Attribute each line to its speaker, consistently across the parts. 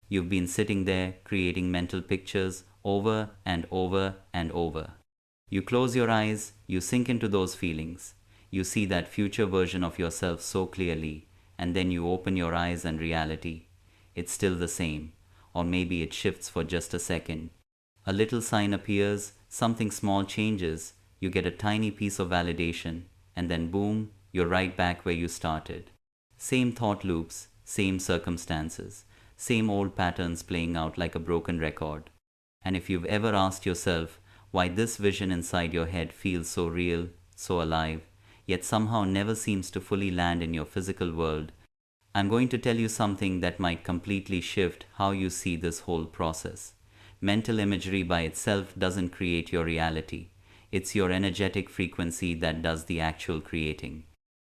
Speaker 1: You've been sitting there creating mental pictures over and over and over. You close your eyes, you sink into those feelings. You see that future version of yourself so clearly, and then you open your eyes and reality. It's still the same, or maybe it shifts for just a second. A little sign appears, something small changes, you get a tiny piece of validation, and then boom, you're right back where you started. Same thought loops, same circumstances, same old patterns playing out like a broken record. And if you've ever asked yourself why this vision inside your head feels so real, so alive, yet somehow never seems to fully land in your physical world, I'm going to tell you something that might completely shift how you see this whole process. Mental imagery by itself doesn't create your reality. It's your energetic frequency that does the actual creating.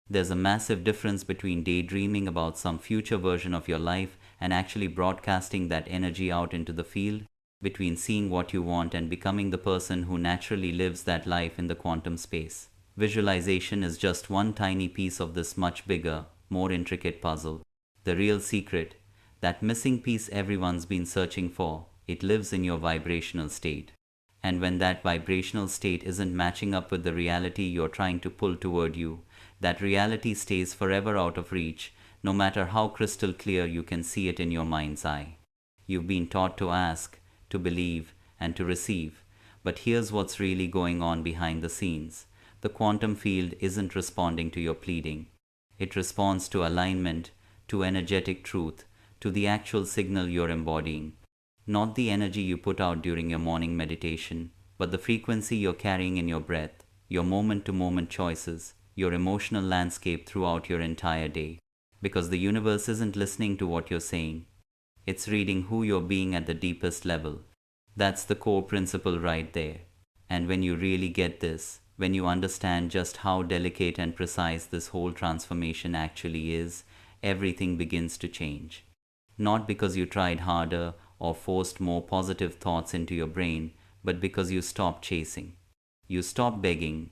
Speaker 1: There's a massive difference between daydreaming about some future version of your life and actually broadcasting that energy out into the field, between seeing what you want and becoming the person who naturally lives that life in the quantum space. Visualization is just one tiny piece of this much bigger, more intricate puzzle. The real secret, that missing piece everyone's been searching for, it lives in your vibrational state. And when that vibrational state isn't matching up with the reality you're trying to pull toward you, that reality stays forever out of reach, no matter how crystal clear you can see it in your mind's eye. You've been taught to ask, to believe, and to receive. But here's what's really going on behind the scenes. The quantum field isn't responding to your pleading. It responds to alignment, to energetic truth, to the actual signal you're embodying. Not the energy you put out during your morning meditation, but the frequency you're carrying in your breath, your moment-to-moment choices, your emotional landscape throughout your entire day. Because the universe isn't listening to what you're saying. It's reading who you're being at the deepest level. That's the core principle right there. And when you really get this, when you understand just how delicate and precise this whole transformation actually is, everything begins to change. Not because you tried harder or forced more positive thoughts into your brain, but because you stopped chasing. You stopped begging.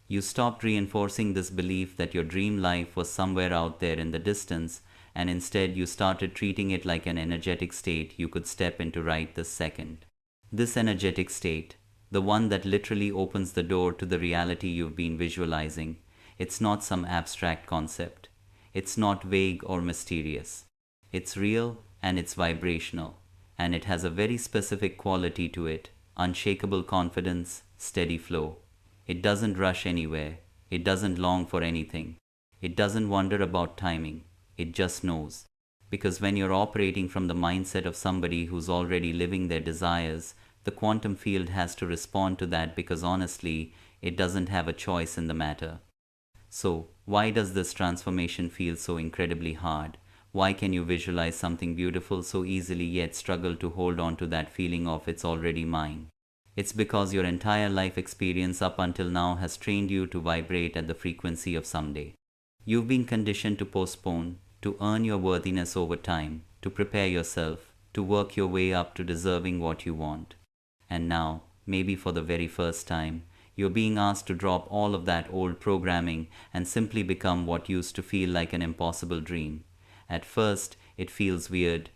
Speaker 1: You stopped reinforcing this belief that your dream life was somewhere out there in the distance, and instead you started treating it like an energetic state you could step into right this second. This energetic state, the one that literally opens the door to the reality you've been visualizing, it's not some abstract concept. It's not vague or mysterious. It's real and it's vibrational, and it has a very specific quality to it, unshakable confidence, steady flow. It doesn't rush anywhere. It doesn't long for anything. It doesn't wonder about timing. It just knows. Because when you're operating from the mindset of somebody who's already living their desires, the quantum field has to respond to that because honestly, it doesn't have a choice in the matter. So, why does this transformation feel so incredibly hard? Why can you visualize something beautiful so easily yet struggle to hold on to that feeling of it's already mine? It's because your entire life experience up until now has trained you to vibrate at the frequency of someday. You've been conditioned to postpone, to earn your worthiness over time, to prepare yourself, to work your way up to deserving what you want. And now, maybe for the very first time, you're being asked to drop all of that old programming and simply become what used to feel like an impossible dream. At first, it feels weird.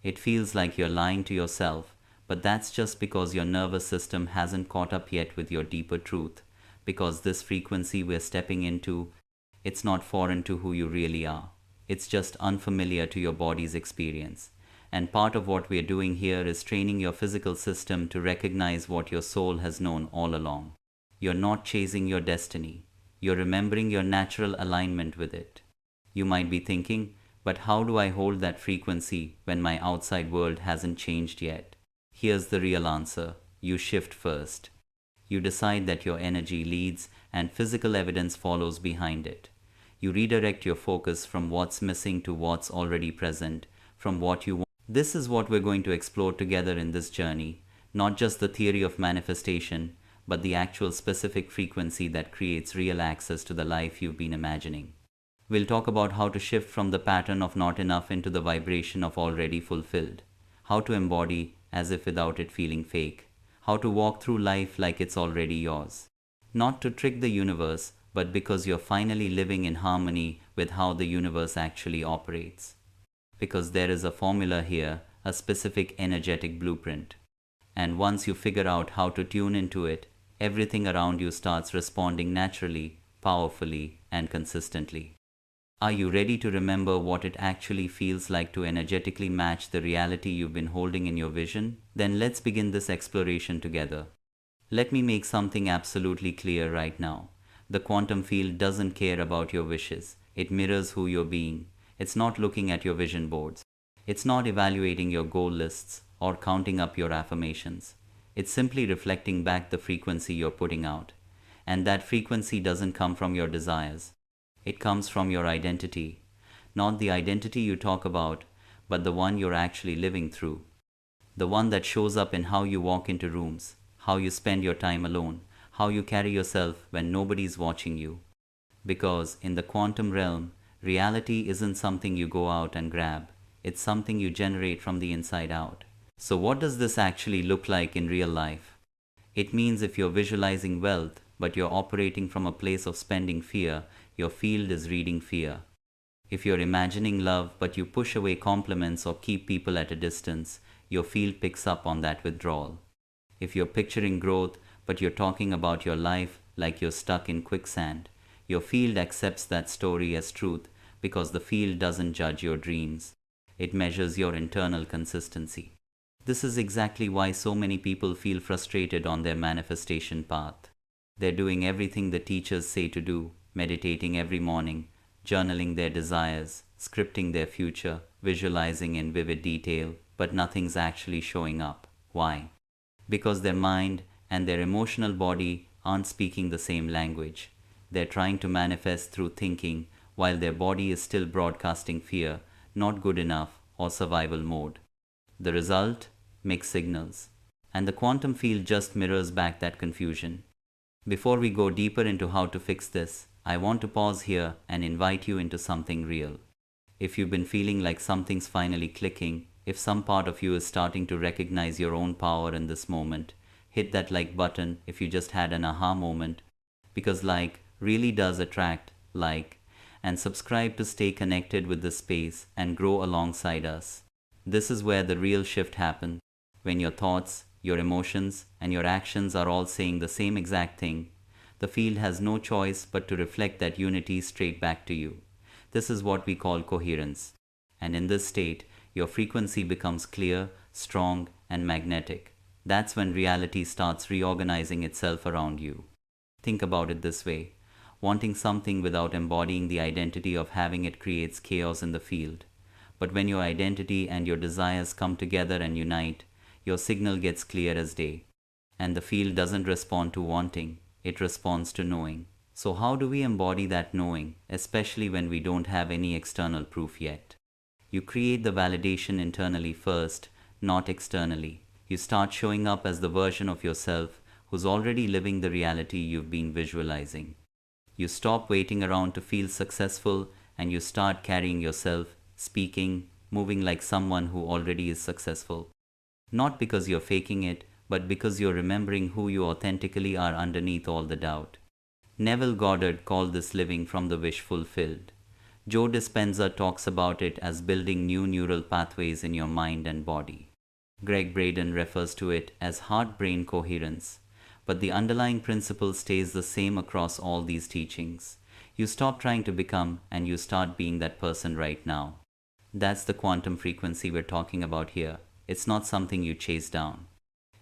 Speaker 1: It feels like you're lying to yourself, but that's just because your nervous system hasn't caught up yet with your deeper truth. Because this frequency we're stepping into, it's not foreign to who you really are. It's just unfamiliar to your body's experience. And part of what we're doing here is training your physical system to recognize what your soul has known all along. You're not chasing your destiny. You're remembering your natural alignment with it. You might be thinking, but how do I hold that frequency when my outside world hasn't changed yet? Here's the real answer. You shift first. You decide that your energy leads and physical evidence follows behind it. You redirect your focus from what's missing to what's already present, from what you want. This is what we're going to explore together in this journey, not just the theory of manifestation, but the actual specific frequency that creates real access to the life you've been imagining. We'll talk about how to shift from the pattern of not enough into the vibration of already fulfilled, how to embody as if without it feeling fake, how to walk through life like it's already yours. Not to trick the universe, but because you're finally living in harmony with how the universe actually operates. Because there is a formula here a specific energetic blueprint. And once you figure out how to tune into it, everything around you starts responding naturally, powerfully, and consistently. Are you ready to remember what it actually feels like to energetically match the reality you've been holding in your vision? Then let's begin this exploration together. Let me make something absolutely clear right now. The quantum field doesn't care about your wishes. It mirrors who you're being. It's not looking at your vision boards. It's not evaluating your goal lists or counting up your affirmations. It's simply reflecting back the frequency you're putting out. And that frequency doesn't come from your desires. It comes from your identity. Not the identity you talk about, but the one you're actually living through. The one that shows up in how you walk into rooms, how you spend your time alone, how you carry yourself when nobody's watching you. Because in the quantum realm, reality isn't something you go out and grab. It's something you generate from the inside out. So what does this actually look like in real life? It means if you're visualizing wealth, but you're operating from a place of spending fear, your field is reading fear. If you're imagining love, but you push away compliments or keep people at a distance, your field picks up on that withdrawal. If you're picturing growth, but you're talking about your life like you're stuck in quicksand, your field accepts that story as truth because the field doesn't judge your dreams. It measures your internal consistency. This is exactly why so many people feel frustrated on their manifestation path. They're doing everything the teachers say to do, meditating every morning, journaling their desires, scripting their future, visualizing in vivid detail, but nothing's actually showing up. Why? Because their mind and their emotional body aren't speaking the same language. They're trying to manifest through thinking while their body is still broadcasting fear, not good enough, or survival mode. The result? Mixed signals. And the quantum field just mirrors back that confusion. Before we go deeper into how to fix this, I want to pause here and invite you into something real. If you've been feeling like something's finally clicking, if some part of you is starting to recognize your own power in this moment, hit that like button if you just had an aha moment, because like really does attract like, and subscribe to stay connected with the space and grow alongside us. This is where the real shift happens, when your thoughts, your emotions, and your actions are all saying the same exact thing. The field has no choice but to reflect that unity straight back to you. This is what we call coherence. And in this state, your frequency becomes clear, strong, and magnetic. That's when reality starts reorganizing itself around you. Think about it this way. Wanting something without embodying the identity of having it creates chaos in the field. But when your identity and your desires come together and unite, your signal gets clear as day. And the field doesn't respond to wanting, it responds to knowing. So how do we embody that knowing, especially when we don't have any external proof yet? You create the validation internally first, not externally. You start showing up as the version of yourself who's already living the reality you've been visualizing. You stop waiting around to feel successful and you start carrying yourself, speaking, moving like someone who already is successful. Not because you're faking it, but because you're remembering who you authentically are underneath all the doubt. Neville Goddard called this living from the wish fulfilled. Joe Dispenza talks about it as building new neural pathways in your mind and body. Greg Braden refers to it as heart-brain coherence. But the underlying principle stays the same across all these teachings. You stop trying to become and you start being that person right now. That's the quantum frequency we're talking about here. It's not something you chase down.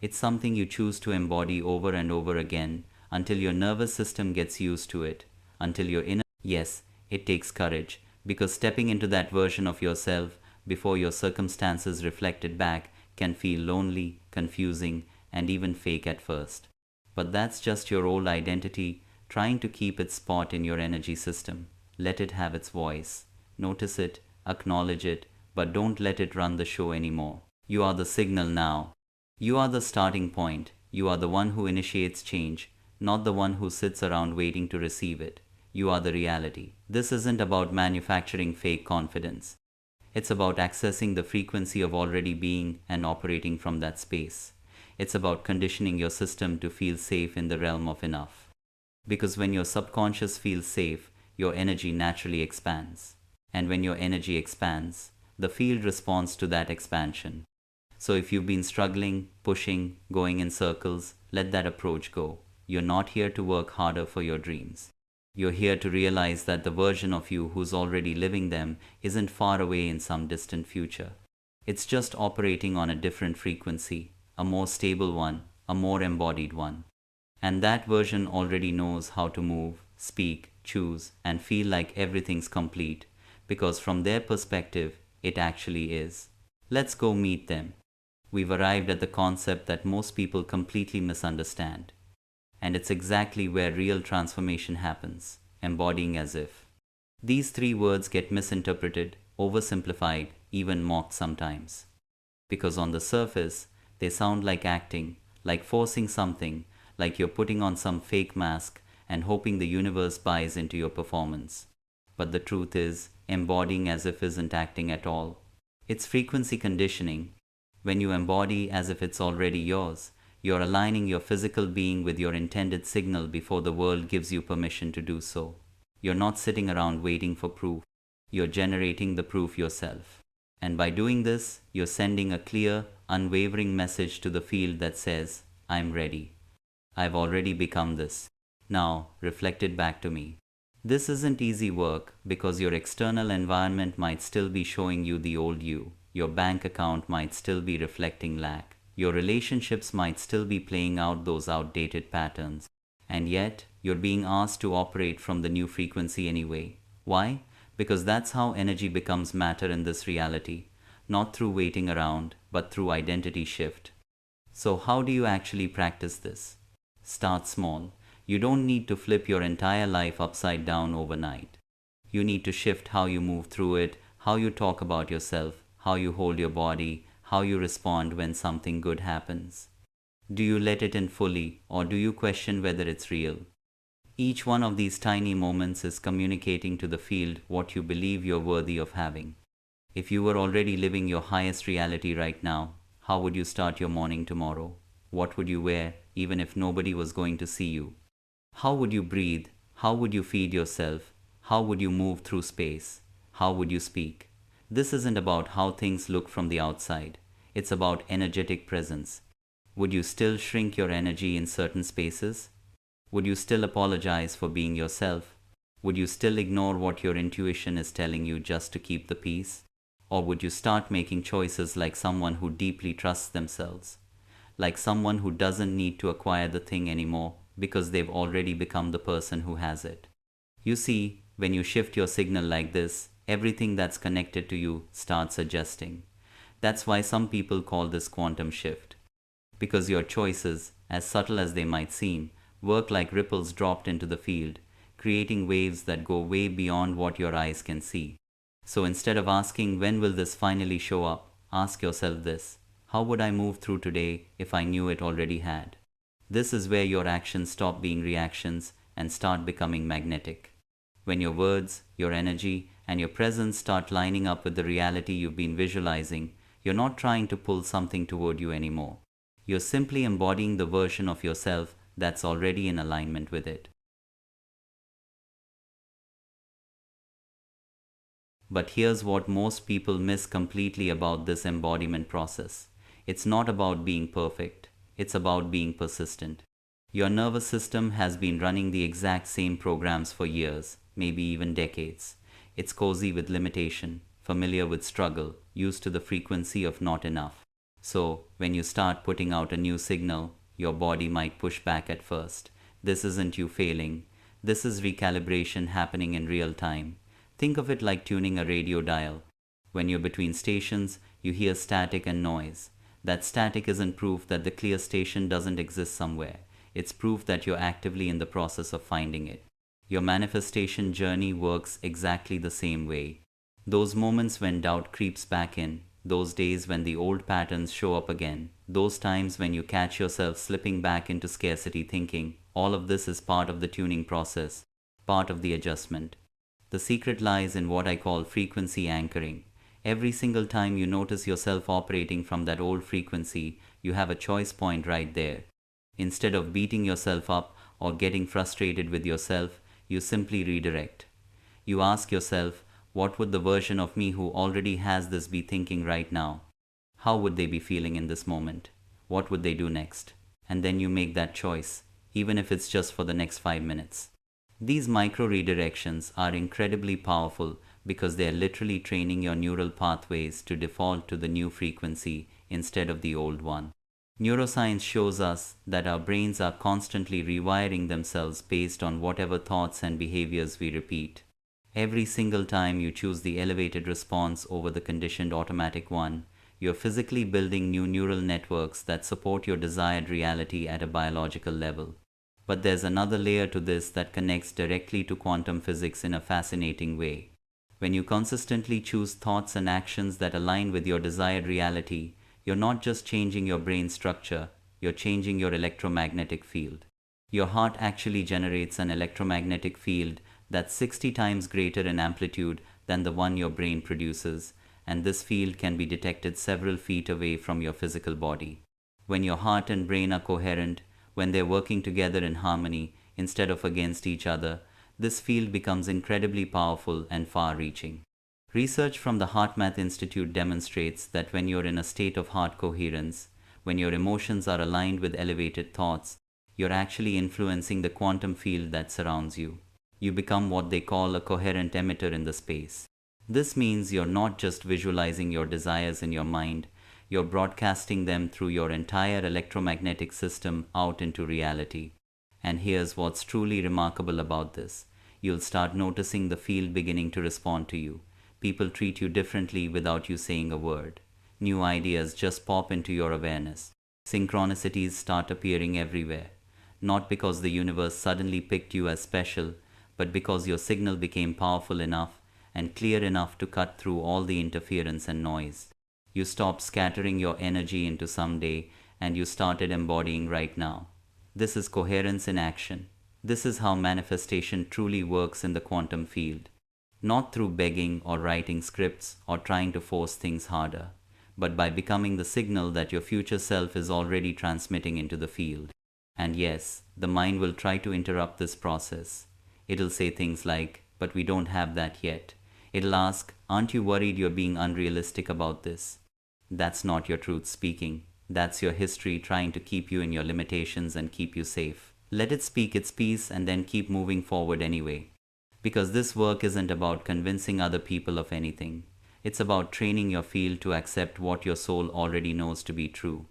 Speaker 1: It's something you choose to embody over and over again until your nervous system gets used to it, until your inner... Yes, it takes courage, because stepping into that version of yourself before your circumstances reflect it back can feel lonely, confusing, and even fake at first. But that's just your old identity trying to keep its spot in your energy system. Let it have its voice. Notice it, acknowledge it, but don't let it run the show anymore. You are the signal now. You are the starting point. You are the one who initiates change, not the one who sits around waiting to receive it. You are the reality. This isn't about manufacturing fake confidence. It's about accessing the frequency of already being and operating from that space. It's about conditioning your system to feel safe in the realm of enough. Because when your subconscious feels safe, your energy naturally expands. And when your energy expands, the field responds to that expansion. So if you've been struggling, pushing, going in circles, let that approach go. You're not here to work harder for your dreams. You're here to realize that the version of you who's already living them isn't far away in some distant future. It's just operating on a different frequency, a more stable one, a more embodied one. And that version already knows how to move, speak, choose, and feel like everything's complete, because from their perspective, it actually is. Let's go meet them. We've arrived at the concept that most people completely misunderstand. And it's exactly where real transformation happens, embodying as if. These three words get misinterpreted, oversimplified, even mocked sometimes. Because on the surface, they sound like acting, like forcing something, like you're putting on some fake mask and hoping the universe buys into your performance. But the truth is, embodying as if isn't acting at all. It's frequency conditioning. When you embody as if it's already yours, you're aligning your physical being with your intended signal before the world gives you permission to do so. You're not sitting around waiting for proof. You're generating the proof yourself. And by doing this, you're sending a clear, unwavering message to the field that says, I'm ready. I've already become this. Now, reflect it back to me. This isn't easy work because your external environment might still be showing you the old you. Your bank account might still be reflecting lack. Your relationships might still be playing out those outdated patterns. And yet, you're being asked to operate from the new frequency anyway. Why? Because that's how energy becomes matter in this reality. Not through waiting around, but through identity shift. So how do you actually practice this? Start small. You don't need to flip your entire life upside down overnight. You need to shift how you move through it, how you talk about yourself, how you hold your body, how you respond when something good happens. Do you let it in fully, or do you question whether it's real? Each one of these tiny moments is communicating to the field what you believe you're worthy of having. If you were already living your highest reality right now, how would you start your morning tomorrow? What would you wear, even if nobody was going to see you? How would you breathe? How would you feed yourself? How would you move through space? How would you speak? This isn't about how things look from the outside. It's about energetic presence. Would you still shrink your energy in certain spaces? Would you still apologize for being yourself? Would you still ignore what your intuition is telling you just to keep the peace? Or would you start making choices like someone who deeply trusts themselves? Like someone who doesn't need to acquire the thing anymore because they've already become the person who has it. You see, when you shift your signal like this, everything that's connected to you starts adjusting. That's why some people call this quantum shift. Because your choices, as subtle as they might seem, work like ripples dropped into the field, creating waves that go way beyond what your eyes can see. So instead of asking when will this finally show up, ask yourself this: how would I move through today if I knew it already had? This is where your actions stop being reactions and start becoming magnetic. When your words, your energy, and your presence start lining up with the reality you've been visualizing, you're not trying to pull something toward you anymore. You're simply embodying the version of yourself that's already in alignment with it. But here's what most people miss completely about this embodiment process. It's not about being perfect. It's about being persistent. Your nervous system has been running the exact same programs for years, maybe even decades. It's cozy with limitation, familiar with struggle, used to the frequency of not enough. So, when you start putting out a new signal, your body might push back at first. This isn't you failing. This is recalibration happening in real time. Think of it like tuning a radio dial. When you're between stations, you hear static and noise. That static isn't proof that the clear station doesn't exist somewhere. It's proof that you're actively in the process of finding it. Your manifestation journey works exactly the same way. Those moments when doubt creeps back in, those days when the old patterns show up again, those times when you catch yourself slipping back into scarcity thinking, all of this is part of the tuning process, part of the adjustment. The secret lies in what I call frequency anchoring. Every single time you notice yourself operating from that old frequency, you have a choice point right there. Instead of beating yourself up or getting frustrated with yourself, you simply redirect. You ask yourself, What would the version of me who already has this be thinking right now? How would they be feeling in this moment? What would they do next? And then you make that choice, even if it's just for the next 5 minutes. These micro redirections are incredibly powerful because they are literally training your neural pathways to default to the new frequency instead of the old one. Neuroscience shows us that our brains are constantly rewiring themselves based on whatever thoughts and behaviors we repeat. Every single time you choose the elevated response over the conditioned automatic one, you're physically building new neural networks that support your desired reality at a biological level. But there's another layer to this that connects directly to quantum physics in a fascinating way. When you consistently choose thoughts and actions that align with your desired reality, you're not just changing your brain structure, you're changing your electromagnetic field. Your heart actually generates an electromagnetic field that's 60 times greater in amplitude than the one your brain produces, and this field can be detected several feet away from your physical body. When your heart and brain are coherent, when they're working together in harmony instead of against each other, this field becomes incredibly powerful and far-reaching. Research from the HeartMath Institute demonstrates that when you're in a state of heart coherence, when your emotions are aligned with elevated thoughts, you're actually influencing the quantum field that surrounds you. You become what they call a coherent emitter in the space. This means you're not just visualizing your desires in your mind, you're broadcasting them through your entire electromagnetic system out into reality. And here's what's truly remarkable about this. You'll start noticing the field beginning to respond to you. People treat you differently without you saying a word. New ideas just pop into your awareness. Synchronicities start appearing everywhere. Not because the universe suddenly picked you as special, but because your signal became powerful enough and clear enough to cut through all the interference and noise. You stopped scattering your energy into someday and you started embodying right now. This is coherence in action. This is how manifestation truly works in the quantum field. Not through begging or writing scripts or trying to force things harder, but by becoming the signal that your future self is already transmitting into the field. And yes, the mind will try to interrupt this process. It'll say things like, but we don't have that yet. It'll ask, aren't you worried you're being unrealistic about this? That's not your truth speaking. That's your history trying to keep you in your limitations and keep you safe. Let it speak its piece and then keep moving forward anyway. Because this work isn't about convincing other people of anything. It's about training your field to accept what your soul already knows to be true.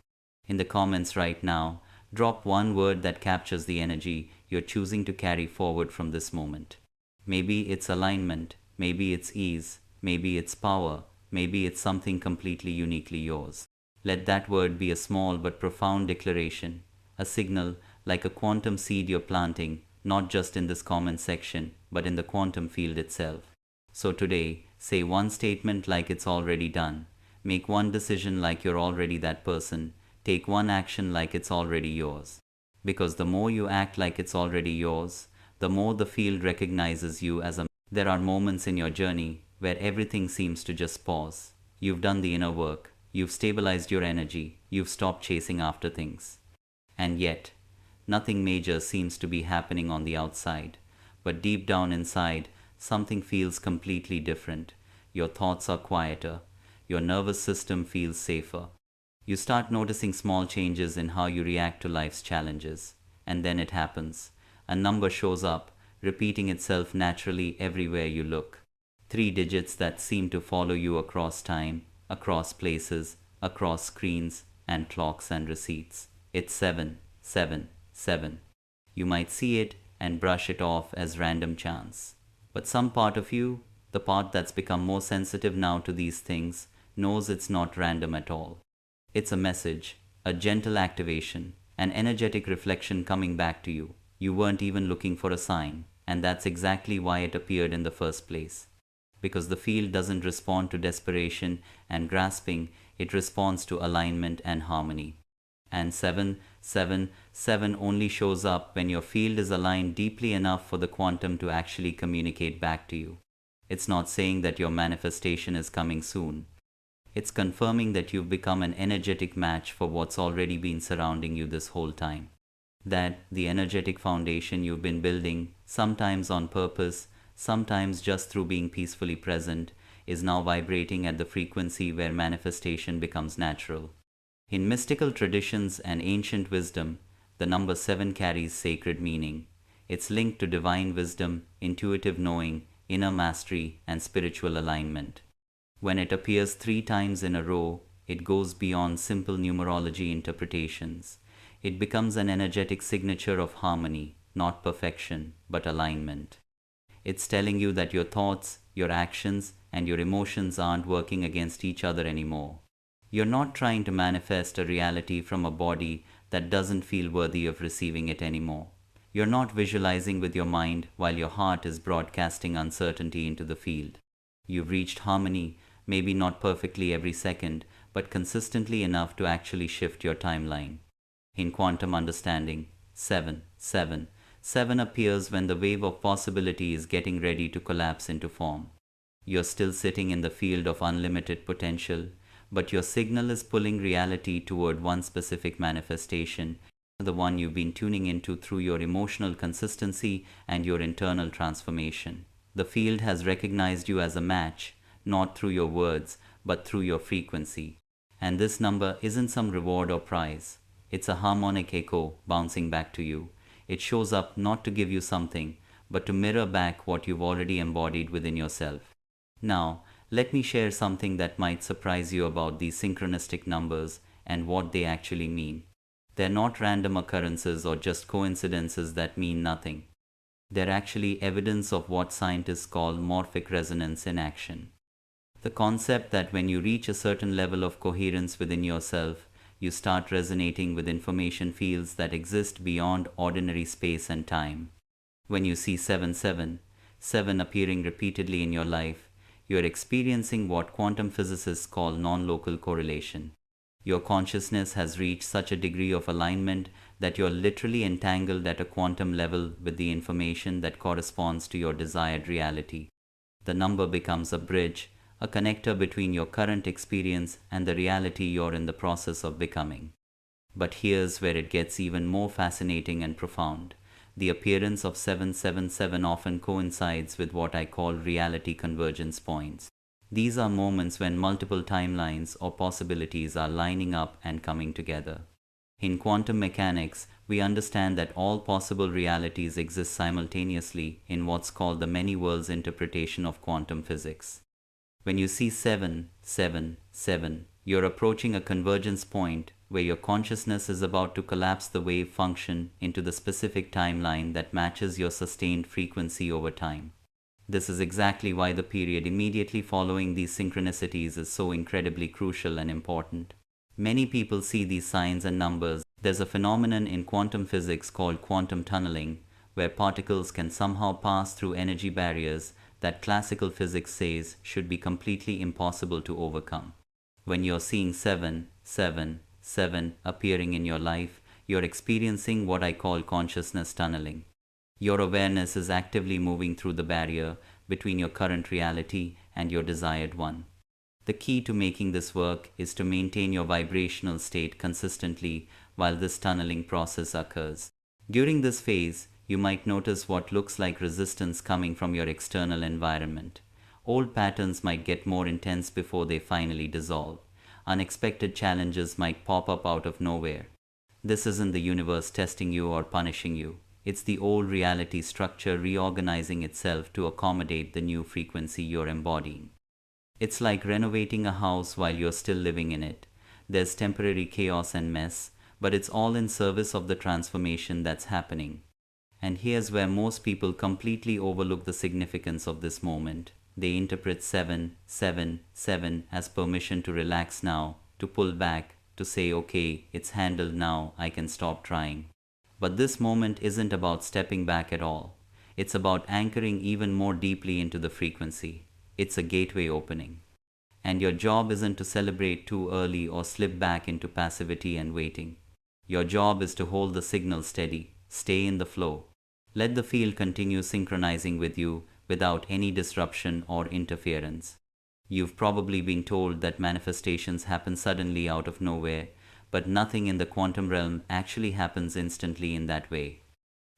Speaker 1: In the comments right now, drop one word that captures the energy you're choosing to carry forward from this moment. Maybe it's alignment, maybe it's ease, maybe it's power, maybe it's something completely uniquely yours. Let that word be a small but profound declaration, a signal like a quantum seed you're planting, not just in this comment section, but in the quantum field itself. So today, say one statement like it's already done. Make one decision like you're already that person. Take one action like it's already yours. Because the more you act like it's already yours, the more the field recognizes you as a... There are moments in your journey where everything seems to just pause. You've done the inner work. You've stabilized your energy. You've stopped chasing after things. And yet, nothing major seems to be happening on the outside. But deep down inside, something feels completely different. Your thoughts are quieter. Your nervous system feels safer. You start noticing small changes in how you react to life's challenges. And then it happens. A number shows up, repeating itself naturally everywhere you look. 3 digits that seem to follow you across time, across places, across screens, and clocks and receipts. It's 7, 7, 7. You might see it and brush it off as random chance. But some part of you, the part that's become more sensitive now to these things, knows it's not random at all. It's a message, a gentle activation, an energetic reflection coming back to you. You weren't even looking for a sign, and that's exactly why it appeared in the first place. Because the field doesn't respond to desperation and grasping, it responds to alignment and harmony. And 7, 7, 7 only shows up when your field is aligned deeply enough for the quantum to actually communicate back to you. It's not saying that your manifestation is coming soon. It's confirming that you've become an energetic match for what's already been surrounding you this whole time. That the energetic foundation you've been building, sometimes on purpose, sometimes just through being peacefully present, is now vibrating at the frequency where manifestation becomes natural. In mystical traditions and ancient wisdom, the number 7 carries sacred meaning. It's linked to divine wisdom, intuitive knowing, inner mastery, and spiritual alignment. When it appears 3 times in a row, it goes beyond simple numerology interpretations. It becomes an energetic signature of harmony, not perfection, but alignment. It's telling you that your thoughts, your actions, and your emotions aren't working against each other anymore. You're not trying to manifest a reality from a body that doesn't feel worthy of receiving it anymore. You're not visualizing with your mind while your heart is broadcasting uncertainty into the field. You've reached harmony, maybe not perfectly every second, but consistently enough to actually shift your timeline. In quantum understanding, 7 appears when the wave of possibility is getting ready to collapse into form. You're still sitting in the field of unlimited potential, but your signal is pulling reality toward one specific manifestation, the one you've been tuning into through your emotional consistency and your internal transformation. The field has recognized you as a match, not through your words, but through your frequency. And this number isn't some reward or prize. It's a harmonic echo bouncing back to you. It shows up not to give you something, but to mirror back what you've already embodied within yourself. Now, let me share something that might surprise you about these synchronistic numbers and what they actually mean. They're not random occurrences or just coincidences that mean nothing. They're actually evidence of what scientists call morphic resonance in action. The concept that when you reach a certain level of coherence within yourself, you start resonating with information fields that exist beyond ordinary space and time. When you see 7 appearing repeatedly in your life, you are experiencing what quantum physicists call non-local correlation. Your consciousness has reached such a degree of alignment that you are literally entangled at a quantum level with the information that corresponds to your desired reality. The number becomes a bridge, a connector between your current experience and the reality you're in the process of becoming. But here's where it gets even more fascinating and profound. The appearance of 777 often coincides with what I call reality convergence points. These are moments when multiple timelines or possibilities are lining up and coming together. In quantum mechanics, we understand that all possible realities exist simultaneously in what's called the many worlds interpretation of quantum physics. When you see 7, you're approaching a convergence point where your consciousness is about to collapse the wave function into the specific timeline that matches your sustained frequency over time. This is exactly why the period immediately following these synchronicities is so incredibly crucial and important. Many people see these signs and numbers. There's a phenomenon in quantum physics called quantum tunneling, where particles can somehow pass through energy barriers that classical physics says should be completely impossible to overcome. When you're seeing 7 appearing in your life, you're experiencing what I call consciousness tunneling. Your awareness is actively moving through the barrier between your current reality and your desired one. The key to making this work is to maintain your vibrational state consistently while this tunneling process occurs. During this phase, you might notice what looks like resistance coming from your external environment. Old patterns might get more intense before they finally dissolve. Unexpected challenges might pop up out of nowhere. This isn't the universe testing you or punishing you. It's the old reality structure reorganizing itself to accommodate the new frequency you're embodying. It's like renovating a house while you're still living in it. There's temporary chaos and mess, but it's all in service of the transformation that's happening. And here's where most people completely overlook the significance of this moment. They interpret 7 as permission to relax now, to pull back, to say, okay, it's handled now, I can stop trying. But this moment isn't about stepping back at all. It's about anchoring even more deeply into the frequency. It's a gateway opening. And your job isn't to celebrate too early or slip back into passivity and waiting. Your job is to hold the signal steady, stay in the flow. Let the field continue synchronizing with you without any disruption or interference. You've probably been told that manifestations happen suddenly out of nowhere, but nothing in the quantum realm actually happens instantly in that way.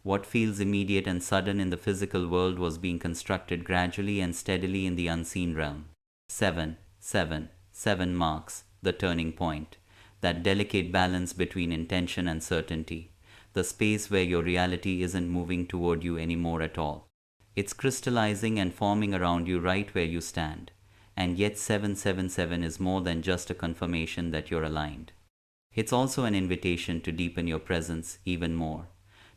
Speaker 1: What feels immediate and sudden in the physical world was being constructed gradually and steadily in the unseen realm. 7 marks the turning point, that delicate balance between intention and certainty, the space where your reality isn't moving toward you anymore at all. It's crystallizing and forming around you right where you stand. And yet 777 is more than just a confirmation that you're aligned. It's also an invitation to deepen your presence even more,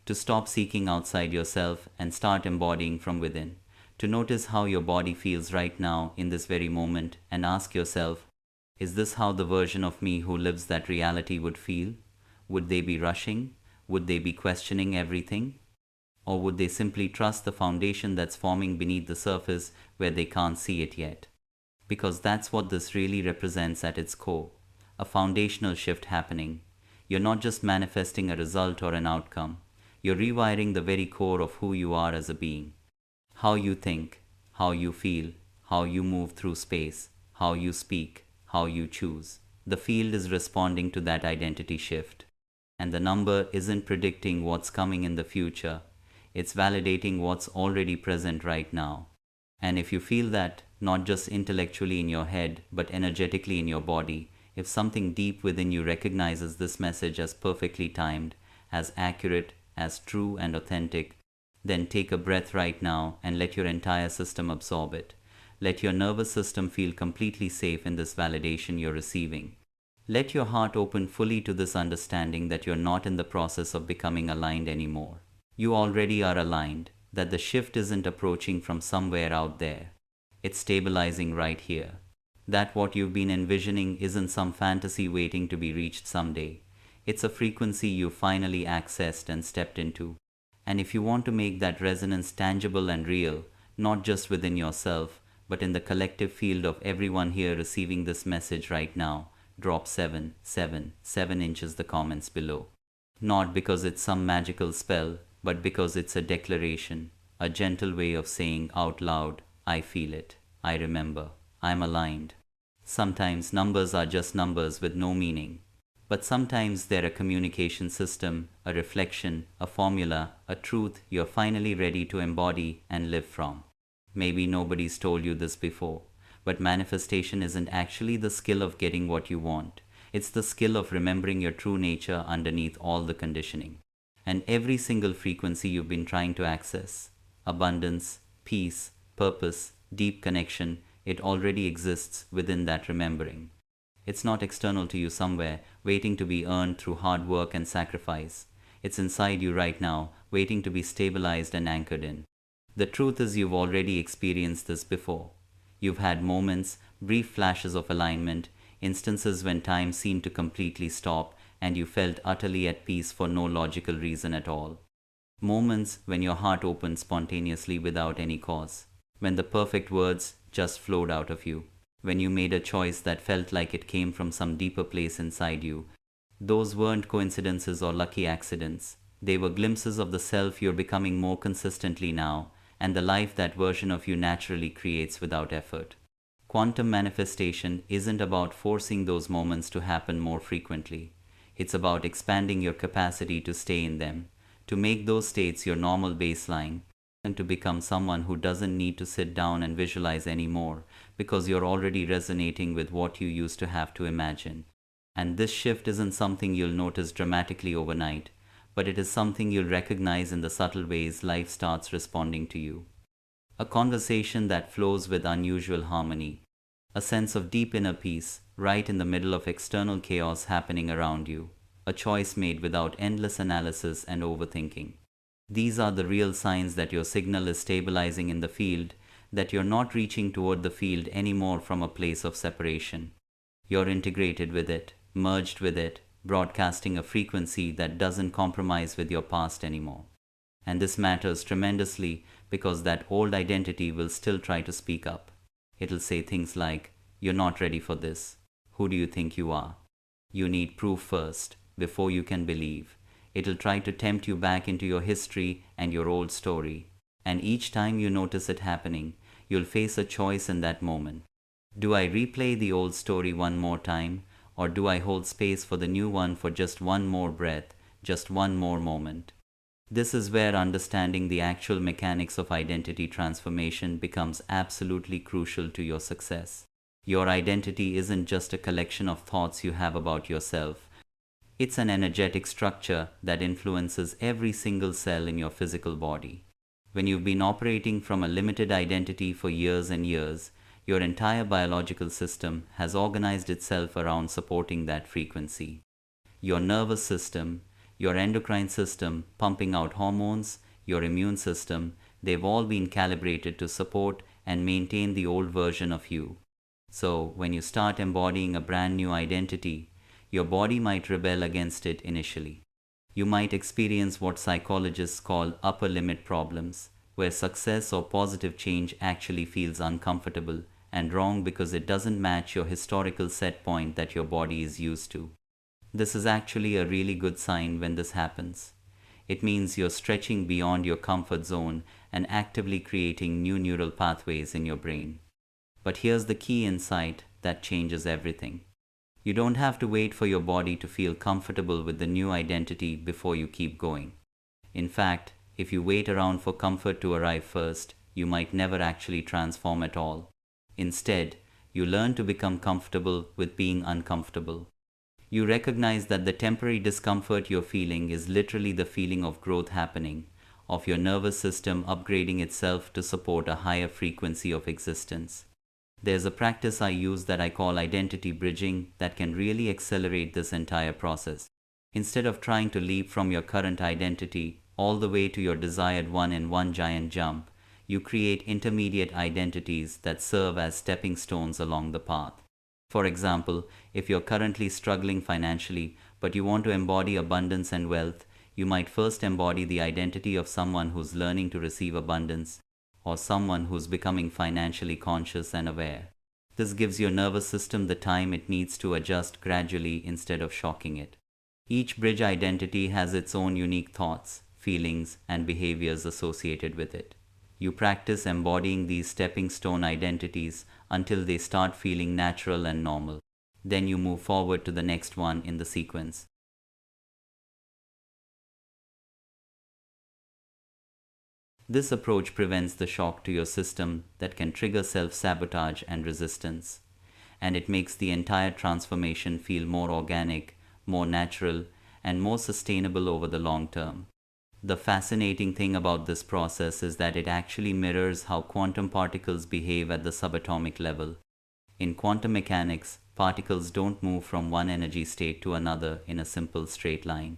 Speaker 1: to stop seeking outside yourself and start embodying from within, to notice how your body feels right now in this very moment and ask yourself, is this how the version of me who lives that reality would feel? Would they be rushing? Would they be questioning everything? Or would they simply trust the foundation that's forming beneath the surface where they can't see it yet? Because that's what this really represents at its core, a foundational shift happening. You're not just manifesting a result or an outcome, you're rewiring the very core of who you are as a being. How you think, how you feel, how you move through space, how you speak, how you choose. The field is responding to that identity shift. And the number isn't predicting what's coming in the future, it's validating what's already present right now. And if you feel that, not just intellectually in your head, but energetically in your body, if something deep within you recognizes this message as perfectly timed, as accurate, as true and authentic, then take a breath right now and let your entire system absorb it. Let your nervous system feel completely safe in this validation you're receiving. Let your heart open fully to this understanding that you're not in the process of becoming aligned anymore. You already are aligned, that the shift isn't approaching from somewhere out there. It's stabilizing right here. That what you've been envisioning isn't some fantasy waiting to be reached someday. It's a frequency you finally accessed and stepped into. And if you want to make that resonance tangible and real, not just within yourself, but in the collective field of everyone here receiving this message right now, drop 7 inches the comments below. Not because it's some magical spell, but because it's a declaration, a gentle way of saying out loud, I feel it, I remember, I'm aligned. Sometimes numbers are just numbers with no meaning. But sometimes they're a communication system, a reflection, a formula, a truth you're finally ready to embody and live from. Maybe nobody's told you this before, but manifestation isn't actually the skill of getting what you want. It's the skill of remembering your true nature underneath all the conditioning. And every single frequency you've been trying to access, abundance, peace, purpose, deep connection, it already exists within that remembering. It's not external to you somewhere, waiting to be earned through hard work and sacrifice. It's inside you right now, waiting to be stabilized and anchored in. The truth is you've already experienced this before. You've had moments, brief flashes of alignment, instances when time seemed to completely stop and you felt utterly at peace for no logical reason at all. Moments when your heart opened spontaneously without any cause, when the perfect words just flowed out of you, when you made a choice that felt like it came from some deeper place inside you. Those weren't coincidences or lucky accidents. They were glimpses of the self you're becoming more consistently now, and the life that version of you naturally creates without effort. Quantum manifestation isn't about forcing those moments to happen more frequently. It's about expanding your capacity to stay in them, to make those states your normal baseline, and to become someone who doesn't need to sit down and visualize anymore because you're already resonating with what you used to have to imagine. And this shift isn't something you'll notice dramatically overnight, but it is something you'll recognize in the subtle ways life starts responding to you. A conversation that flows with unusual harmony, a sense of deep inner peace right in the middle of external chaos happening around you, a choice made without endless analysis and overthinking. These are the real signs that your signal is stabilizing in the field, that you're not reaching toward the field anymore from a place of separation. You're integrated with it, merged with it, broadcasting a frequency that doesn't compromise with your past anymore. And this matters tremendously because that old identity will still try to speak up. It'll say things like, you're not ready for this. Who do you think you are? You need proof first, before you can believe. It'll try to tempt you back into your history and your old story. And each time you notice it happening, you'll face a choice in that moment. Do I replay the old story one more time, or do I hold space for the new one for just one more breath, just one more moment? This is where understanding the actual mechanics of identity transformation becomes absolutely crucial to your success. Your identity isn't just a collection of thoughts you have about yourself. It's an energetic structure that influences every single cell in your physical body. When you've been operating from a limited identity for years and years, your entire biological system has organized itself around supporting that frequency. Your nervous system, your endocrine system pumping out hormones, your immune system, they've all been calibrated to support and maintain the old version of you. So, when you start embodying a brand new identity, your body might rebel against it initially. You might experience what psychologists call upper limit problems, where success or positive change actually feels uncomfortable and wrong because it doesn't match your historical set point that your body is used to. This is actually a really good sign when this happens. It means you're stretching beyond your comfort zone and actively creating new neural pathways in your brain. But here's the key insight that changes everything. You don't have to wait for your body to feel comfortable with the new identity before you keep going. In fact, if you wait around for comfort to arrive first, you might never actually transform at all. Instead, you learn to become comfortable with being uncomfortable. You recognize that the temporary discomfort you're feeling is literally the feeling of growth happening, of your nervous system upgrading itself to support a higher frequency of existence. There's a practice I use that I call identity bridging that can really accelerate this entire process. Instead of trying to leap from your current identity all the way to your desired one in one giant jump, you create intermediate identities that serve as stepping stones along the path. For example, if you're currently struggling financially, but you want to embody abundance and wealth, you might first embody the identity of someone who's learning to receive abundance, or someone who's becoming financially conscious and aware. This gives your nervous system the time it needs to adjust gradually instead of shocking it. Each bridge identity has its own unique thoughts, feelings, and behaviors associated with it. You practice embodying these stepping stone identities until they start feeling natural and normal. Then you move forward to the next one in the sequence. This approach prevents the shock to your system that can trigger self-sabotage and resistance, and it makes the entire transformation feel more organic, more natural, and more sustainable over the long term. The fascinating thing about this process is that it actually mirrors how quantum particles behave at the subatomic level. In quantum mechanics, particles don't move from one energy state to another in a simple straight line.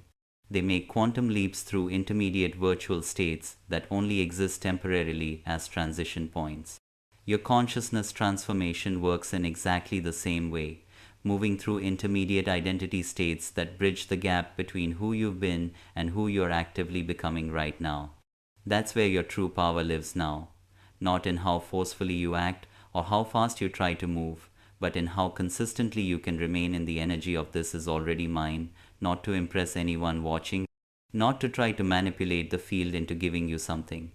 Speaker 1: They make quantum leaps through intermediate virtual states that only exist temporarily as transition points. Your consciousness transformation works in exactly the same way, moving through intermediate identity states that bridge the gap between who you've been and who you're actively becoming right now. That's where your true power lives now, not in how forcefully you act or how fast you try to move, but in how consistently you can remain in the energy of "this is already mine," not to impress anyone watching, not to try to manipulate the field into giving you something,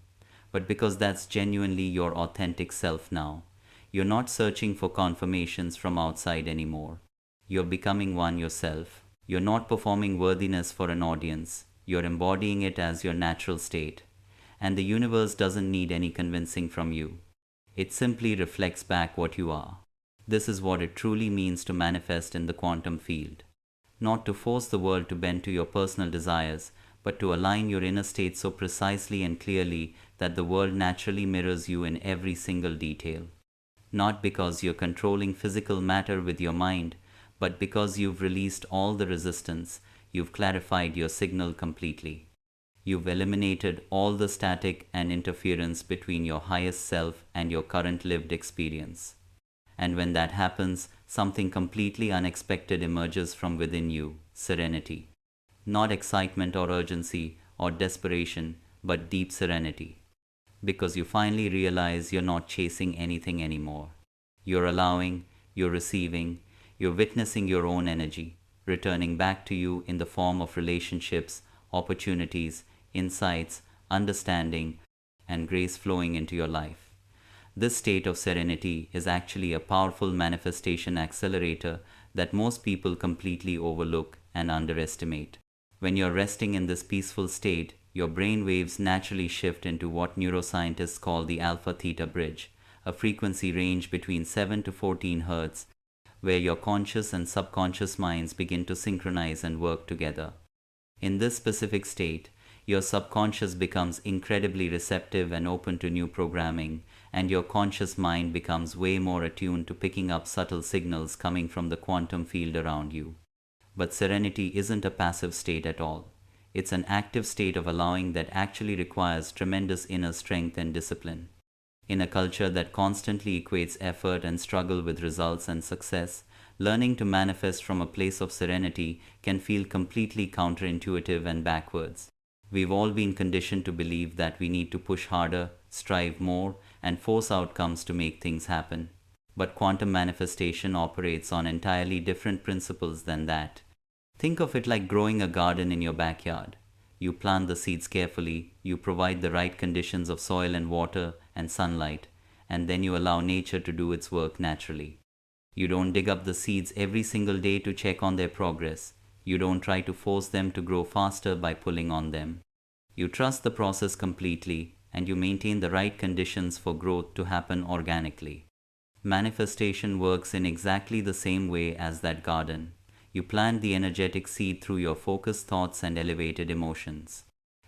Speaker 1: but because that's genuinely your authentic self now. You're not searching for confirmations from outside anymore. You're becoming one yourself. You're not performing worthiness for an audience. You're embodying it as your natural state. And the universe doesn't need any convincing from you. It simply reflects back what you are. This is what it truly means to manifest in the quantum field. Not to force the world to bend to your personal desires, but to align your inner state so precisely and clearly that the world naturally mirrors you in every single detail. Not because you're controlling physical matter with your mind, but because you've released all the resistance, you've clarified your signal completely. You've eliminated all the static and interference between your highest self and your current lived experience. And when that happens, something completely unexpected emerges from within you: serenity. Not excitement or urgency or desperation, but deep serenity. Because you finally realize you're not chasing anything anymore. You're allowing, you're receiving, you're witnessing your own energy, returning back to you in the form of relationships, opportunities, insights, understanding, and grace flowing into your life. This state of serenity is actually a powerful manifestation accelerator that most people completely overlook and underestimate. When you're resting in this peaceful state, your brain waves naturally shift into what neuroscientists call the alpha-theta bridge, a frequency range between 7 to 14 Hz, where your conscious and subconscious minds begin to synchronize and work together. In this specific state, your subconscious becomes incredibly receptive and open to new programming, and your conscious mind becomes way more attuned to picking up subtle signals coming from the quantum field around you. But serenity isn't a passive state at all. It's an active state of allowing that actually requires tremendous inner strength and discipline. In a culture that constantly equates effort and struggle with results and success, learning to manifest from a place of serenity can feel completely counterintuitive and backwards. We've all been conditioned to believe that we need to push harder, strive more, and force outcomes to make things happen. But quantum manifestation operates on entirely different principles than that. Think of it like growing a garden in your backyard. You plant the seeds carefully, you provide the right conditions of soil and water and sunlight, and then you allow nature to do its work naturally. You don't dig up the seeds every single day to check on their progress. You don't try to force them to grow faster by pulling on them. You trust the process completely, and you maintain the right conditions for growth to happen organically. Manifestation works in exactly the same way as that garden. You plant the energetic seed through your focused thoughts and elevated emotions.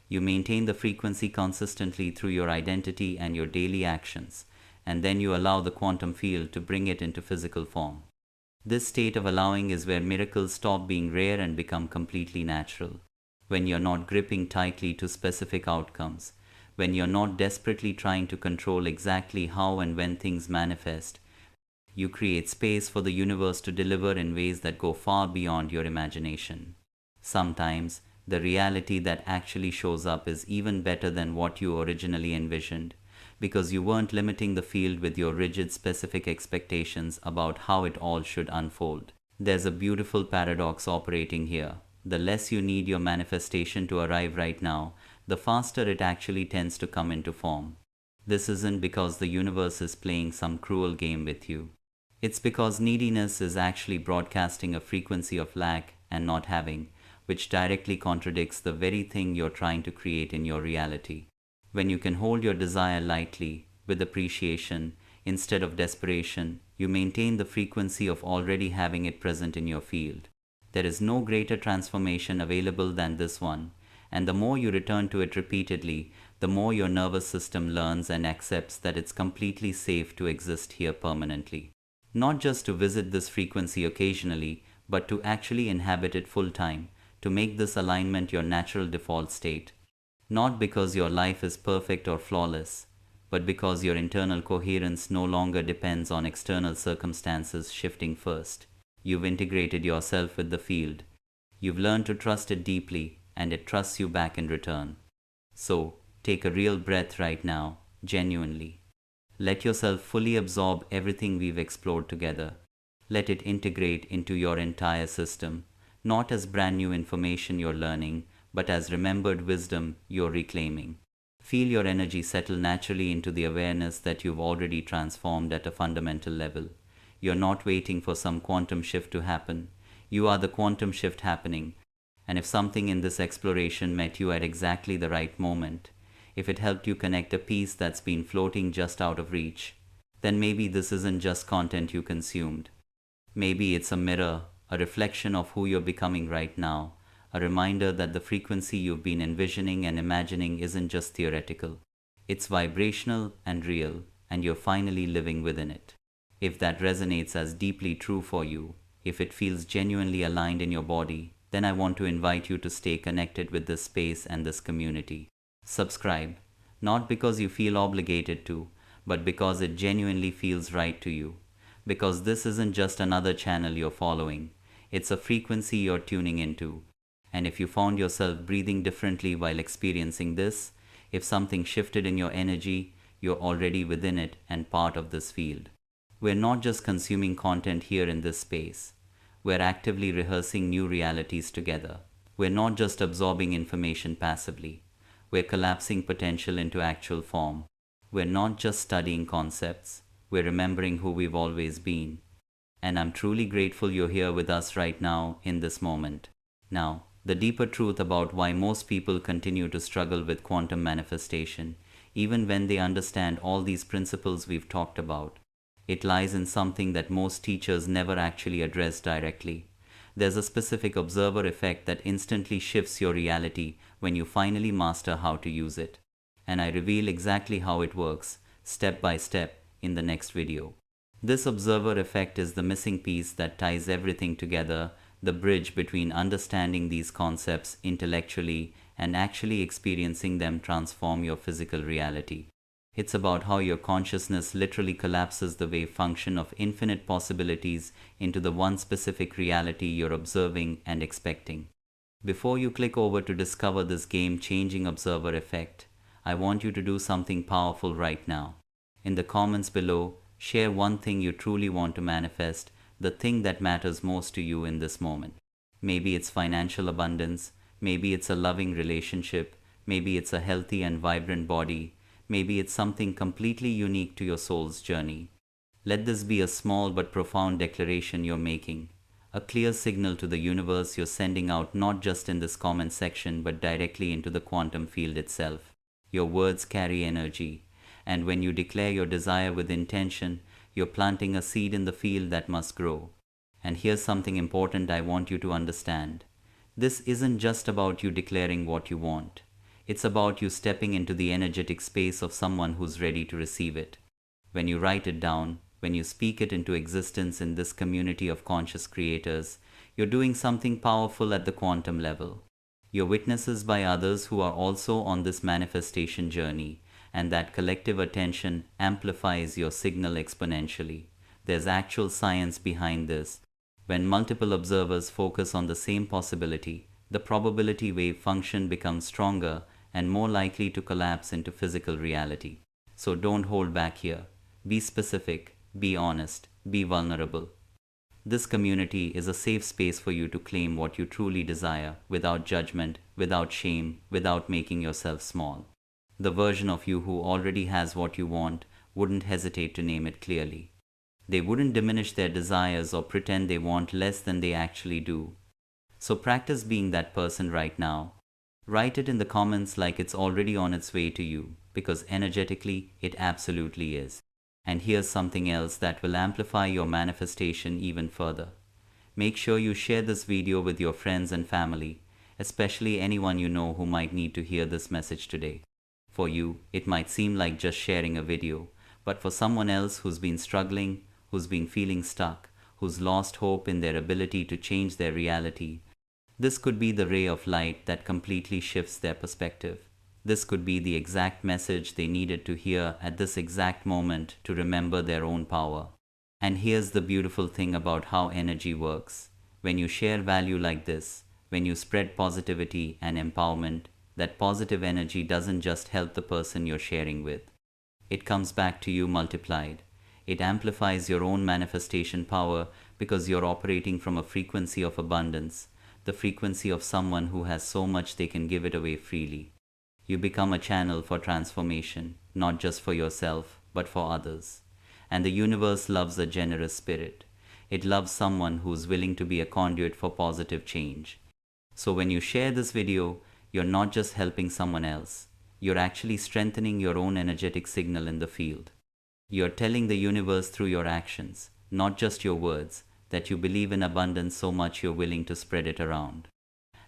Speaker 1: You maintain the frequency consistently through your identity and your daily actions, and then you allow the quantum field to bring it into physical form. This state of allowing is where miracles stop being rare and become completely natural. When you're not gripping tightly to specific outcomes, when you're not desperately trying to control exactly how and when things manifest, you create space for the universe to deliver in ways that go far beyond your imagination. Sometimes, the reality that actually shows up is even better than what you originally envisioned, because you weren't limiting the field with your rigid specific expectations about how it all should unfold. There's a beautiful paradox operating here. The less you need your manifestation to arrive right now, the faster it actually tends to come into form. This isn't because the universe is playing some cruel game with you. It's because neediness is actually broadcasting a frequency of lack and not having, which directly contradicts the very thing you're trying to create in your reality. When you can hold your desire lightly, with appreciation, instead of desperation, you maintain the frequency of already having it present in your field. There is no greater transformation available than this one, and the more you return to it repeatedly, the more your nervous system learns and accepts that it's completely safe to exist here permanently. Not just to visit this frequency occasionally, but to actually inhabit it full time, to make this alignment your natural default state. Not because your life is perfect or flawless, but because your internal coherence no longer depends on external circumstances shifting first. You've integrated yourself with the field. You've learned to trust it deeply, and it trusts you back in return. So, take a real breath right now, genuinely. Let yourself fully absorb everything we've explored together. Let it integrate into your entire system, not as brand new information you're learning, but as remembered wisdom you're reclaiming. Feel your energy settle naturally into the awareness that you've already transformed at a fundamental level. You're not waiting for some quantum shift to happen. You are the quantum shift happening. And if something in this exploration met you at exactly the right moment, if it helped you connect a piece that's been floating just out of reach, then maybe this isn't just content you consumed. Maybe it's a mirror, a reflection of who you're becoming right now, a reminder that the frequency you've been envisioning and imagining isn't just theoretical. It's vibrational and real, and you're finally living within it. If that resonates as deeply true for you, if it feels genuinely aligned in your body, then I want to invite you to stay connected with this space and this community. Subscribe, not because you feel obligated to, but because it genuinely feels right to you. Because this isn't just another channel you're following, it's a frequency you're tuning into. And if you found yourself breathing differently while experiencing this, if something shifted in your energy, you're already within it and part of this field. We're not just consuming content here in this space. We're actively rehearsing new realities together. We're not just absorbing information passively. We're collapsing potential into actual form. We're not just studying concepts. We're remembering who we've always been. And I'm truly grateful you're here with us right now in this moment. Now, The deeper truth about why most people continue to struggle with quantum manifestation, even when they understand all these principles we've talked about. It lies in something that most teachers never actually address directly. There's a specific observer effect that instantly shifts your reality when you finally master how to use it. And I reveal exactly how it works, step by step, in the next video. This observer effect is the missing piece that ties everything together, the bridge between understanding these concepts intellectually and actually experiencing them transform your physical reality. It's about how your consciousness literally collapses the wave function of infinite possibilities into the one specific reality you're observing and expecting. Before you click over to discover this game-changing observer effect, I want you to do something powerful right now. In the comments below, share one thing you truly want to manifest, the thing that matters most to you in this moment. Maybe it's financial abundance, maybe it's a loving relationship, maybe it's a healthy and vibrant body, maybe it's something completely unique to your soul's journey. Let this be a small but profound declaration you're making, a clear signal to the universe you're sending out not just in this comment section but directly into the quantum field itself. Your words carry energy, and when you declare your desire with intention, you're planting a seed in the field that must grow. And here's something important I want you to understand. This isn't just about you declaring what you want. It's about you stepping into the energetic space of someone who's ready to receive it. When you write it down, when you speak it into existence in this community of conscious creators, you're doing something powerful at the quantum level. You're witnesses by others who are also on this manifestation journey, and that collective attention amplifies your signal exponentially. There's actual science behind this. When multiple observers focus on the same possibility, the probability wave function becomes stronger and more likely to collapse into physical reality. So don't hold back here. Be specific, be honest, be vulnerable. This community is a safe space for you to claim what you truly desire, without judgment, without shame, without making yourself small. The version of you who already has what you want wouldn't hesitate to name it clearly. They wouldn't diminish their desires or pretend they want less than they actually do. So practice being that person right now. Write it in the comments like it's already on its way to you, because energetically it absolutely is. And here's something else that will amplify your manifestation even further. Make sure you share this video with your friends and family, especially anyone you know who might need to hear this message today. For you, it might seem like just sharing a video, but for someone else who's been struggling, who's been feeling stuck, who's lost hope in their ability to change their reality, this could be the ray of light that completely shifts their perspective. This could be the exact message they needed to hear at this exact moment to remember their own power. And here's the beautiful thing about how energy works. When you share value like this, when you spread positivity and empowerment, that positive energy doesn't just help the person you're sharing with. It comes back to you multiplied. It amplifies your own manifestation power because you're operating from a frequency of abundance, the frequency of someone who has so much they can give it away freely. You become a channel for transformation, not just for yourself, but for others. And the universe loves a generous spirit. It loves someone who's willing to be a conduit for positive change. So when you share this video, you're not just helping someone else. You're actually strengthening your own energetic signal in the field. You're telling the universe through your actions, not just your words, that you believe in abundance so much you're willing to spread it around.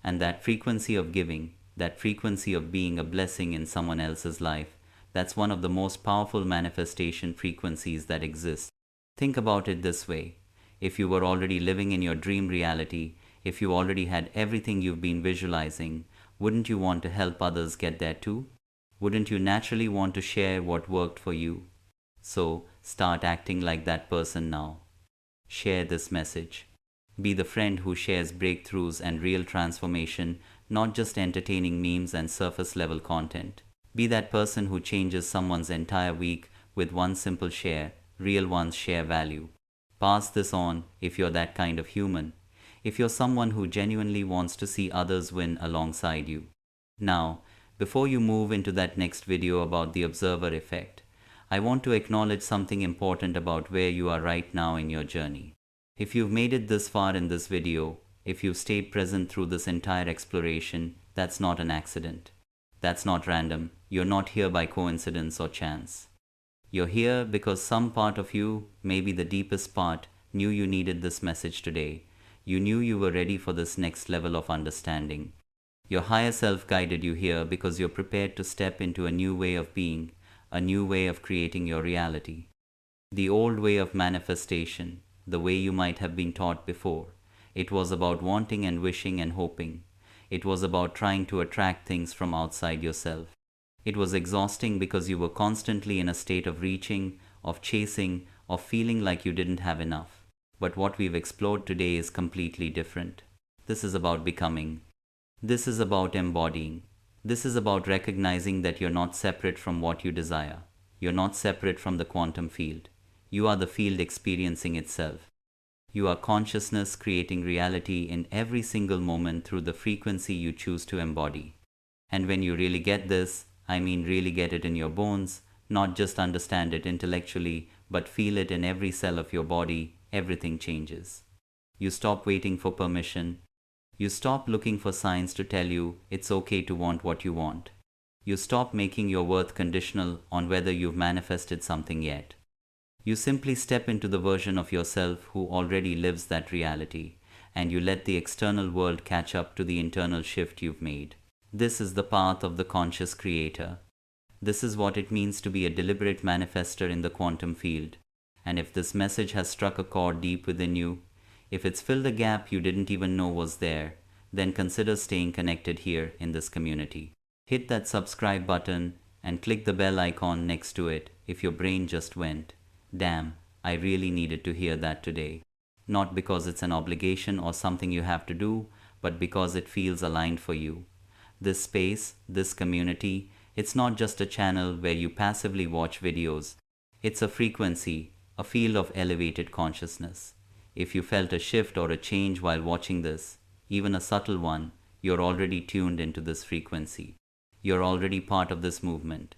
Speaker 1: And that frequency of giving, that frequency of being a blessing in someone else's life, that's one of the most powerful manifestation frequencies that exist. Think about it this way. If you were already living in your dream reality, if you already had everything you've been visualizing, wouldn't you want to help others get there too? Wouldn't you naturally want to share what worked for you? So, start acting like that person now. Share this message. Be the friend who shares breakthroughs and real transformation, not just entertaining memes and surface-level content. Be that person who changes someone's entire week with one simple share. Real ones share value. Pass this on if you're that kind of human. If you're someone who genuinely wants to see others win alongside you. Now, before you move into that next video about the observer effect, I want to acknowledge something important about where you are right now in your journey. If you've made it this far in this video, If you've stayed present through this entire exploration, that's not an accident. That's not random. You're not here by coincidence or chance. You're here because some part of you, maybe the deepest part, knew you needed this message today. You knew you were ready for this next level of understanding. Your higher self guided you here because you're prepared to step into a new way of being, a new way of creating your reality. The old way of manifestation, the way you might have been taught before, it was about wanting and wishing and hoping. It was about trying to attract things from outside yourself. It was exhausting because you were constantly in a state of reaching, of chasing, of feeling like you didn't have enough. But what we've explored today is completely different. This is about becoming. This is about embodying. This is about recognizing that you're not separate from what you desire. You're not separate from the quantum field. You are the field experiencing itself. You are consciousness creating reality in every single moment through the frequency you choose to embody. And when you really get this, I mean really get it in your bones, not just understand it intellectually, but feel it in every cell of your body, everything changes. You stop waiting for permission. You stop looking for signs to tell you it's okay to want what you want. You stop making your worth conditional on whether you've manifested something yet. You simply step into the version of yourself who already lives that reality, and you let the external world catch up to the internal shift you've made. This is the path of the conscious creator. This is what it means to be a deliberate manifester in the quantum field. And if this message has struck a chord deep within you, if it's filled a gap you didn't even know was there, then consider staying connected here in this community. Hit that subscribe button and click the bell icon next to it if your brain just went, "Damn, I really needed to hear that today." Not because it's an obligation or something you have to do, but because it feels aligned for you. This space, this community, it's not just a channel where you passively watch videos. It's a frequency, a field of elevated consciousness. If you felt a shift or a change while watching this, even a subtle one, you're already tuned into this frequency. You're already part of this movement.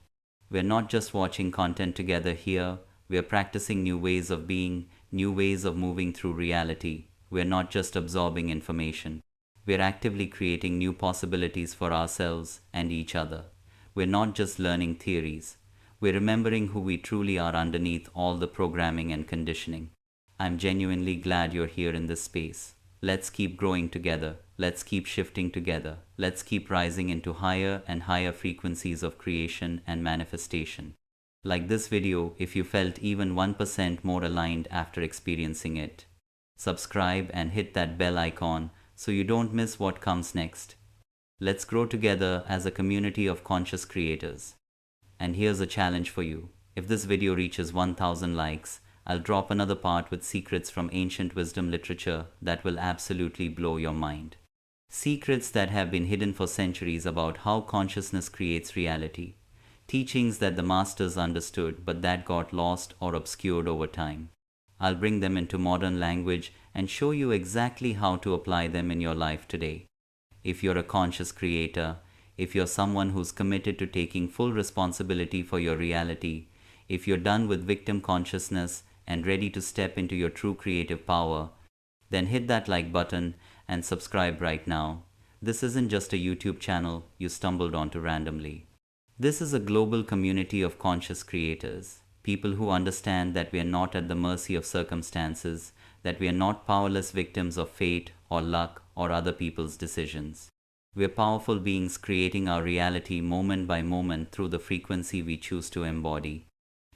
Speaker 1: We're not just watching content together here, we're practicing new ways of being, new ways of moving through reality. We're not just absorbing information. We're actively creating new possibilities for ourselves and each other. We're not just learning theories. We're remembering who we truly are underneath all the programming and conditioning. I'm genuinely glad you're here in this space. Let's keep growing together. Let's keep shifting together. Let's keep rising into higher and higher frequencies of creation and manifestation. Like this video if you felt even 1% more aligned after experiencing it. Subscribe and hit that bell icon so you don't miss what comes next. Let's grow together as a community of conscious creators. And here's a challenge for you. If this video reaches 1000 likes, I'll drop another part with secrets from ancient wisdom literature that will absolutely blow your mind. Secrets that have been hidden for centuries about how consciousness creates reality. Teachings that the masters understood but that got lost or obscured over time. I'll bring them into modern language and show you exactly how to apply them in your life today. If you're a conscious creator, if you're someone who's committed to taking full responsibility for your reality, if you're done with victim consciousness and ready to step into your true creative power, then hit that like button and subscribe right now. This isn't just a YouTube channel you stumbled onto randomly. This is a global community of conscious creators, people who understand that we are not at the mercy of circumstances, that we are not powerless victims of fate or luck or other people's decisions. We are powerful beings creating our reality moment by moment through the frequency we choose to embody.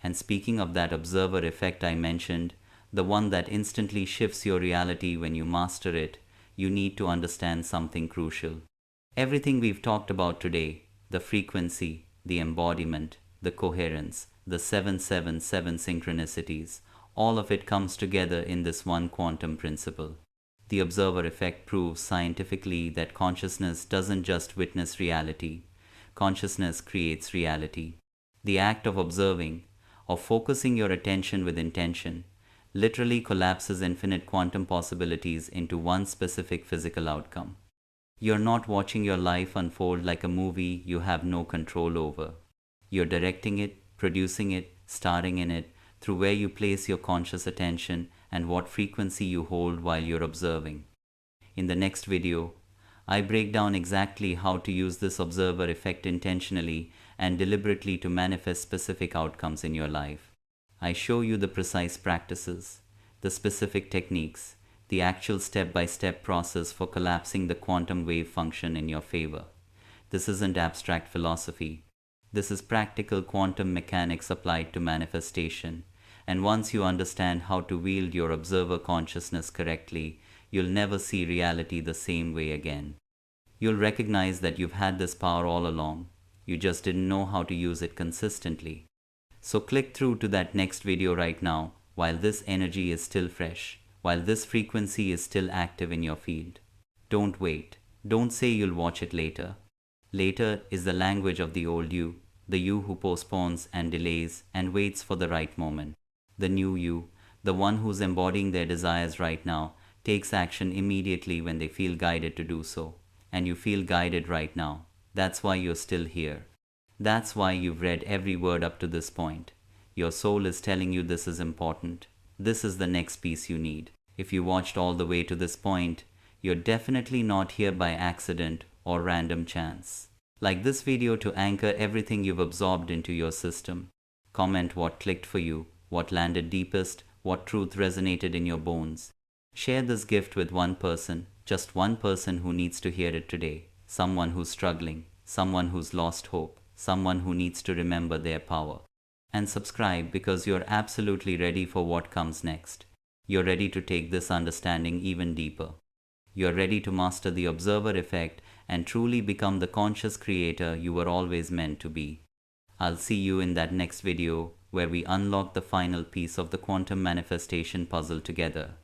Speaker 1: And speaking of that observer effect I mentioned, the one that instantly shifts your reality when you master it, you need to understand something crucial. Everything we've talked about today, the frequency, the embodiment, the coherence, the 777 synchronicities, all of it comes together in this one quantum principle. The observer effect proves scientifically that consciousness doesn't just witness reality. Consciousness creates reality. The act of observing, of focusing your attention with intention, literally collapses infinite quantum possibilities into one specific physical outcome. You're not watching your life unfold like a movie you have no control over. You're directing it, producing it, starring in it, through where you place your conscious attention and what frequency you hold while you're observing. In the next video, I break down exactly how to use this observer effect intentionally and deliberately to manifest specific outcomes in your life. I show you the precise practices, the specific techniques, the actual step-by-step process for collapsing the quantum wave function in your favor. This isn't abstract philosophy. This is practical quantum mechanics applied to manifestation. And once you understand how to wield your observer consciousness correctly, you'll never see reality the same way again. You'll recognize that you've had this power all along. You just didn't know how to use it consistently. So click through to that next video right now while this energy is still fresh, while this frequency is still active in your field. Don't wait. Don't say you'll watch it later. Later is the language of the old you, the you who postpones and delays and waits for the right moment. The new you, the one who's embodying their desires right now, takes action immediately when they feel guided to do so. And you feel guided right now. That's why you're still here. That's why you've read every word up to this point. Your soul is telling you this is important. This is the next piece you need. If you watched all the way to this point, you're definitely not here by accident or random chance. Like this video to anchor everything you've absorbed into your system. Comment what clicked for you, what landed deepest, what truth resonated in your bones. Share this gift with one person, just one person who needs to hear it today. Someone who's struggling, someone who's lost hope, someone who needs to remember their power. And subscribe because you're absolutely ready for what comes next. You're ready to take this understanding even deeper. You're ready to master the observer effect and truly become the conscious creator you were always meant to be. I'll see you in that next video where we unlock the final piece of the quantum manifestation puzzle together.